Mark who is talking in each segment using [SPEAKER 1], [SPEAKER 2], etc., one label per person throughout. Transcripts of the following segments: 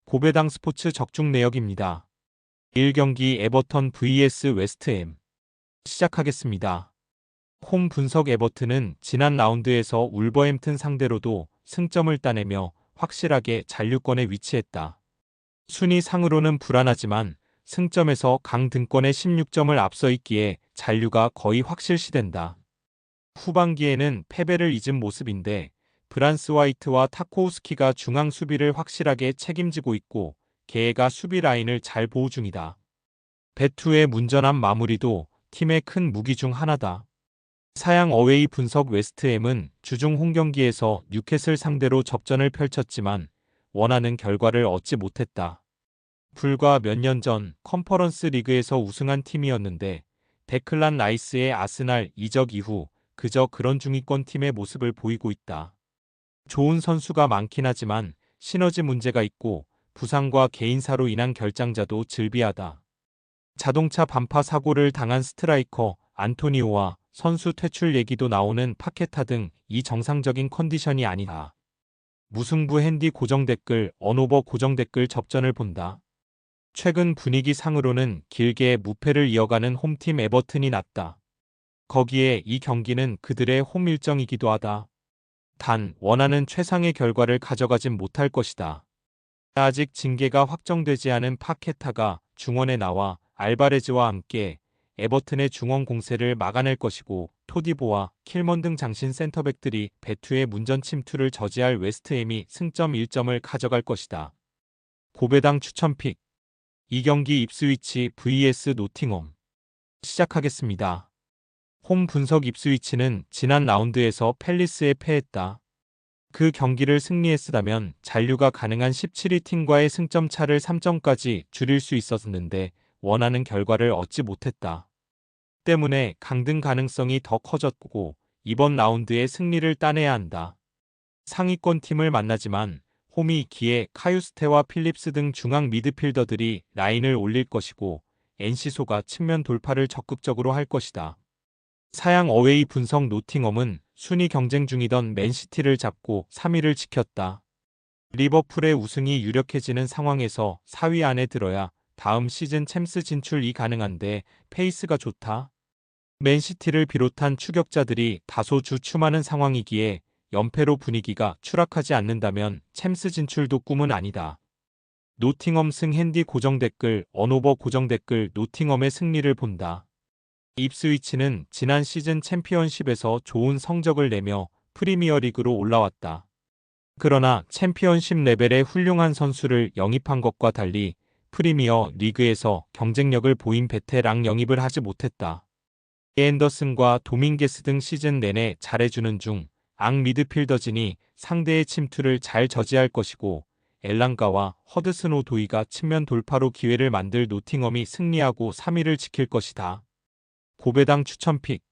[SPEAKER 1] 고배당 스포츠 적중 내역입니다. 1경기 에버턴 vs 웨스트햄 시작하겠습니다. 홈 분석 에버튼은 지난 라운드에서 울버햄튼 상대로도 승점을 따내며 확실하게 잔류권에 위치했다. 순위 상으로는 불안하지만 승점에서 강등권에 16점을 앞서 있기에 잔류가 거의 확실시된다. 후반기에는 패배를 잊은 모습인데 브란스 화이트와 타코우스키가 중앙 수비를 확실하게 책임지고 있고 게에가 수비 라인을 잘 보호 중이다. 베투의 문전한 마무리도 팀의 큰 무기 중 하나다. 사양 어웨이 분석 웨스트햄은 주중 홈경기에서 뉴캐슬 상대로 접전을 펼쳤지만 원하는 결과를 얻지 못했다. 불과 몇 년 전 컨퍼런스 리그에서 우승한 팀이었는데 데클란 라이스의 아스날 이적 이후 그저 그런 중위권 팀의 모습을 보이고 있다. 좋은 선수가 많긴 하지만 시너지 문제가 있고 부상과 개인사로 인한 결장자도 즐비하다. 자동차 반파 사고를 당한 스트라이커 안토니오와 선수 퇴출 얘기도 나오는 파케타 등 이 정상적인 컨디션이 아니다. 무승부 핸디 고정 댓글 언오버 고정 댓글 접전을 본다. 최근 분위기 상으로는 길게 무패를 이어가는 홈팀 에버튼이 낫다. 거기에 이 경기는 그들의 홈 일정이기도 하다. 단 원하는 최상의 결과를 가져가진 못할 것이다. 아직 징계가 확정되지 않은 파케타가 중원에 나와 알바레즈와 함께 에버튼의 중원 공세를 막아낼 것이고 토디보와 킬먼 등 장신 센터백들이 베투의 문전 침투를 저지할 웨스트햄이 승점 1점을 가져갈 것이다. 고배당 추천픽 2경기 입스위치 vs 노팅엄 시작하겠습니다. 홈 분석 입스위치는 지난 라운드에서 팰리스에 패했다. 그 경기를 승리했으다면 잔류가 가능한 17위 팀과의 승점 차를 3점까지 줄일 수 있었는데 원하는 결과를 얻지 못했다. 때문에 강등 가능성이 더 커졌고 이번 라운드에 승리를 따내야 한다. 상위권 팀을 만나지만 홈이 있기에 카유스테와 필립스 등 중앙 미드필더들이 라인을 올릴 것이고 NC소가 측면 돌파를 적극적으로 할 것이다. 사양 어웨이 분석 노팅엄은 순위 경쟁 중이던 맨시티를 잡고 3위를 지켰다. 리버풀의 우승이 유력해지는 상황에서 4위 안에 들어야 다음 시즌 챔스 진출이 가능한데 페이스가 좋다. 맨시티를 비롯한 추격자들이 다소 주춤하는 상황이기에 연패로 분위기가 추락하지 않는다면 챔스 진출도 꿈은 아니다. 노팅엄 승 핸디 고정 댓글 언오버 고정 댓글 노팅엄의 승리를 본다. 입스위치는 지난 시즌 챔피언십에서 좋은 성적을 내며 프리미어리그로 올라왔다. 그러나 챔피언십 레벨의 훌륭한 선수를 영입한 것과 달리 프리미어 리그에서 경쟁력을 보인 베테랑 영입을 하지 못했다. 앤더슨과 도밍게스 등 시즌 내내 잘해주는 중 앙 미드필더진이 상대의 침투를 잘 저지할 것이고 엘랑가와 허드슨 오도이가 측면 돌파로 기회를 만들 노팅엄이 승리하고 3위를 지킬 것이다. 고배당 추천픽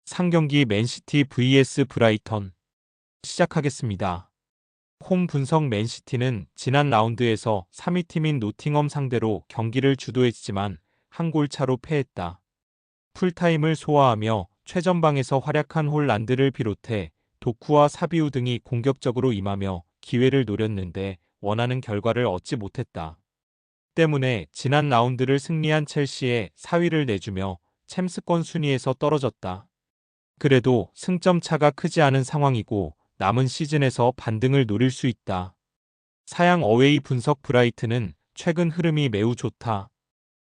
[SPEAKER 1] 상경기 맨시티 vs 브라이턴 시작하겠습니다. 홈 분석 맨시티는 지난 라운드에서 3위 팀인 노팅엄 상대로 경기를 주도했지만 한 골 차로 패했다. 풀타임을 소화하며 최전방에서 활약한 홀란드를 비롯해 도쿠와 사비우 등이 공격적으로 임하며 기회를 노렸는데 원하는 결과를 얻지 못했다. 때문에 지난 라운드를 승리한 첼시에 4위를 내주며 챔스권 순위에서 떨어졌다. 그래도 승점 차가 크지 않은 상황이고 남은 시즌에서 반등을 노릴 수 있다. 사양 어웨이 분석 브라이튼은 최근 흐름이 매우 좋다.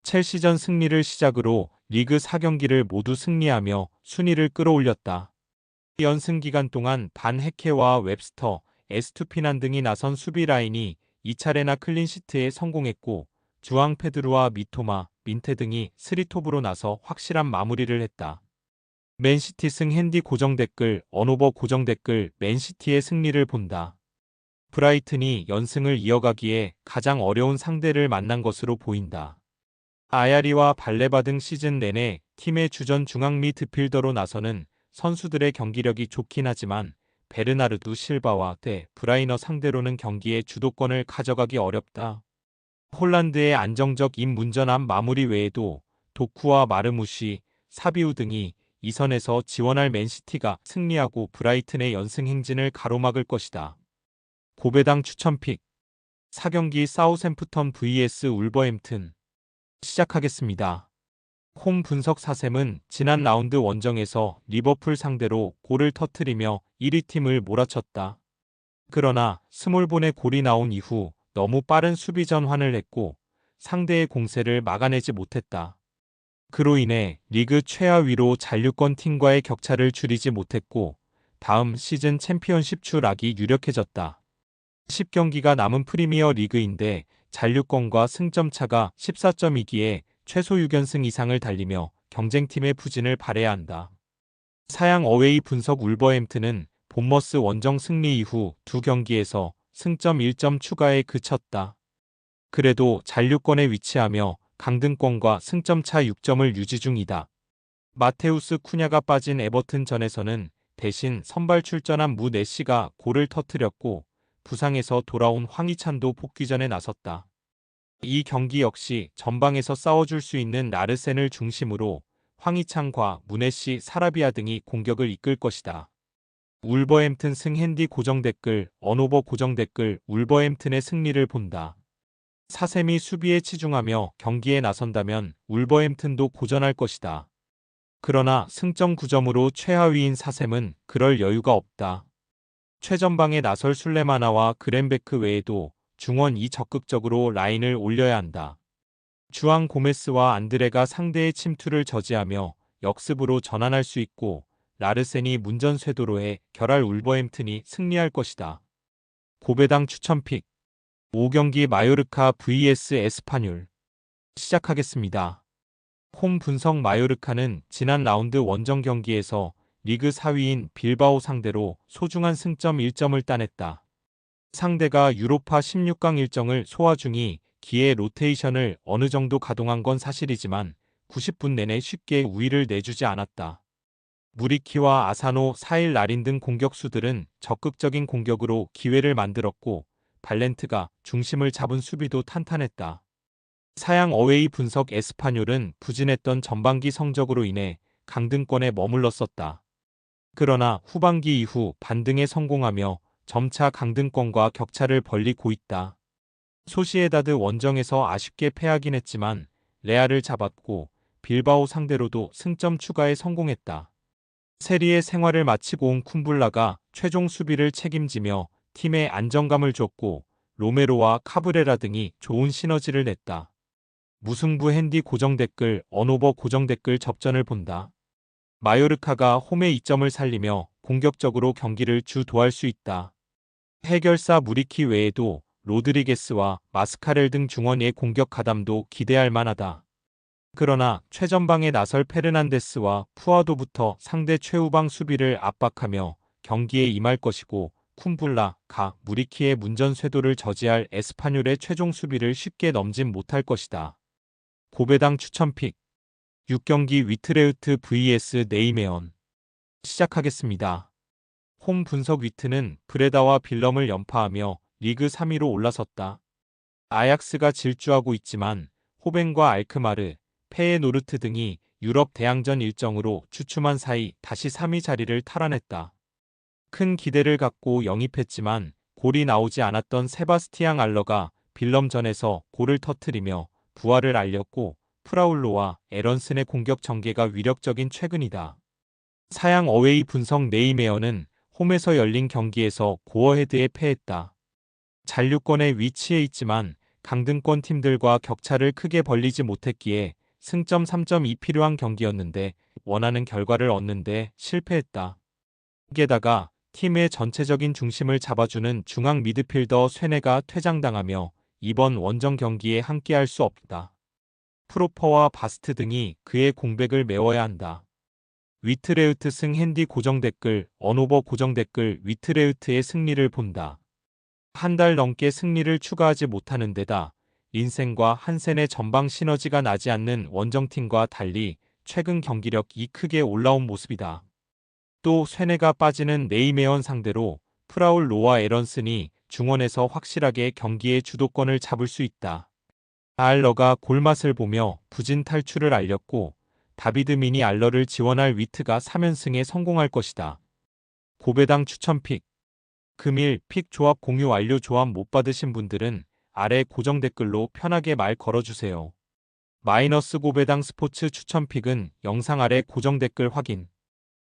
[SPEAKER 1] 첼시전 승리를 시작으로 리그 4경기를 모두 승리하며 순위를 끌어올렸다. 연승 기간 동안 반 헤케와 웹스터, 에스투피난 등이 나선 수비 라인이 2차례나 클린시트에 성공했고 주앙 페드루와 미토마, 민테 등이 스리톱으로 나서 확실한 마무리를 했다. 맨시티 승 핸디 고정 댓글 언오버 고정 댓글 맨시티의 승리를 본다. 브라이튼이 연승을 이어가기에 가장 어려운 상대를 만난 것으로 보인다. 아야리와 발레바 등 시즌 내내 팀의 주전 중앙 미드필더로 나서는 선수들의 경기력이 좋긴 하지만 베르나르두 실바와 데 브라이너 상대로는 경기의 주도권을 가져가기 어렵다. 홀란드의 안정적 임문전한 마무리 외에도 도쿠와 마르무시, 사비우 등이 이 선에서 지원할 맨시티가 승리하고 브라이튼의 연승 행진을 가로막을 것이다. 고배당 추천픽 4경기 사우샘프턴 vs 울버햄튼 시작하겠습니다. 홈 분석 사셈은 지난 라운드 원정에서 리버풀 상대로 골을 터뜨리며 1위 팀을 몰아쳤다. 그러나 스몰본의 골이 나온 이후 너무 빠른 수비 전환을 했고 상대의 공세를 막아내지 못했다. 그로 인해 리그 최하위로 잔류권 팀과의 격차를 줄이지 못했고 다음 시즌 챔피언십 추락이 유력해졌다. 10경기가 남은 프리미어 리그인데 잔류권과 승점 차가 14점이기에 최소 6연승 이상을 달리며 경쟁팀의 부진을 발해야 한다. 사양 어웨이 분석 울버햄튼은 본머스 원정 승리 이후 2경기에서 승점 1점 추가에 그쳤다. 그래도 잔류권에 위치하며 강등권과 승점 차 6점을 유지 중이다. 마테우스 쿠냐가 빠진 에버튼전에서는 대신 선발 출전한 무 네시가 골을 터뜨렸고 부상에서 돌아온 황희찬도 복귀전에 나섰다. 이 경기 역시 전방에서 싸워줄 수 있는 라르센을 중심으로 황희찬과 무네시, 사라비아 등이 공격을 이끌 것이다. 울버햄튼 승 핸디 고정 댓글, 언오버 고정 댓글, 울버햄튼의 승리를 본다. 사셈이 수비에 치중하며 경기에 나선다면 울버햄튼도 고전할 것이다. 그러나 승점 9점으로 최하위인 사셈은 그럴 여유가 없다. 최전방에 나설 술레마나와 그랜베크 외에도 중원이 적극적으로 라인을 올려야 한다. 주앙 고메스와 안드레가 상대의 침투를 저지하며 역습으로 전환할 수 있고 라르센이 문전 쇄도로해 결할 울버햄튼이 승리할 것이다. 고배당 추천픽 5경기 마요르카 vs 에스파뇰 시작하겠습니다. 홈 분석 마요르카는 지난 라운드 원정 경기에서 리그 4위인 빌바오 상대로 소중한 승점 1점을 따냈다. 상대가 유로파 16강 일정을 소화 중이 기에 로테이션을 어느 정도 가동한 건 사실이지만 90분 내내 쉽게 우위를 내주지 않았다. 무리키와 아사노, 사일 라린 등 공격수들은 적극적인 공격으로 기회를 만들었고 발렌트가 중심을 잡은 수비도 탄탄했다. 사양 어웨이 분석 에스파뇰은 부진했던 전반기 성적으로 인해 강등권에 머물렀었다. 그러나 후반기 이후 반등에 성공하며 점차 강등권과 격차를 벌리고 있다. 소시에다드 원정에서 아쉽게 패하긴 했지만 레알을 잡았고 빌바오 상대로도 승점 추가에 성공했다. 세리에 생활을 마치고 온 쿰불라가 최종 수비를 책임지며 팀에 안정감을 줬고 로메로와 카브레라 등이 좋은 시너지를 냈다. 무승부 핸디 고정 댓글, 언오버 고정 댓글 접전을 본다. 마요르카가 홈의 이점을 살리며 공격적으로 경기를 주도할 수 있다. 해결사 무리키 외에도 로드리게스와 마스카렐 등 중원의 공격 가담도 기대할 만하다. 그러나 최전방에 나설 페르난데스와 푸아도부터 상대 최후방 수비를 압박하며 경기에 임할 것이고 쿰불라, 무리키의 문전 쇄도를 저지할 에스파뇰의 최종 수비를 쉽게 넘진 못할 것이다. 고배당 추천픽 6경기 위트레흐트 vs 네이메언 시작하겠습니다. 홈 분석 위트는 브레다와 빌럼을 연파하며 리그 3위로 올라섰다. 아약스가 질주하고 있지만 호벤과 알크마르, 페에노르트 등이 유럽 대항전 일정으로 주춤한 사이 다시 3위 자리를 탈환했다. 큰 기대를 갖고 영입했지만 골이 나오지 않았던 세바스티앙 알러가 빌럼전에서 골을 터뜨리며 부활을 알렸고 프라울로와 에런슨의 공격 전개가 위력적인 최근이다. 사양 어웨이 분석 네이메어는 홈에서 열린 경기에서 고어헤드에 패했다. 잔류권에 위치해 있지만 강등권 팀들과 격차를 크게 벌리지 못했기에 승점 3점이 필요한 경기였는데 원하는 결과를 얻는데 실패했다. 게다가 팀의 전체적인 중심을 잡아주는 중앙 미드필더 쇠네가 퇴장당하며 이번 원정 경기에 함께할 수 없다. 프로퍼와 바스트 등이 그의 공백을 메워야 한다. 위트레흐트 승 핸디 고정 댓글, 언오버 고정 댓글 위트레흐트의 승리를 본다. 한 달 넘게 승리를 추가하지 못하는 데다 린센과 한센의 전방 시너지가 나지 않는 원정팀과 달리 최근 경기력이 크게 올라온 모습이다. 또 쇠네가 빠지는 네이메언 상대로 프라울로와 에런슨이 중원에서 확실하게 경기의 주도권을 잡을 수 있다. 알러가 골맛을 보며 부진 탈출을 알렸고 다비드 미니 알러를 지원할 위트가 3연승에 성공할 것이다. 고배당 추천픽 금일 픽 조합 공유 완료. 조합 못 받으신 분들은 아래 고정 댓글로 편하게 말 걸어주세요. 마이너스 고배당 스포츠 추천픽은 영상 아래 고정 댓글 확인.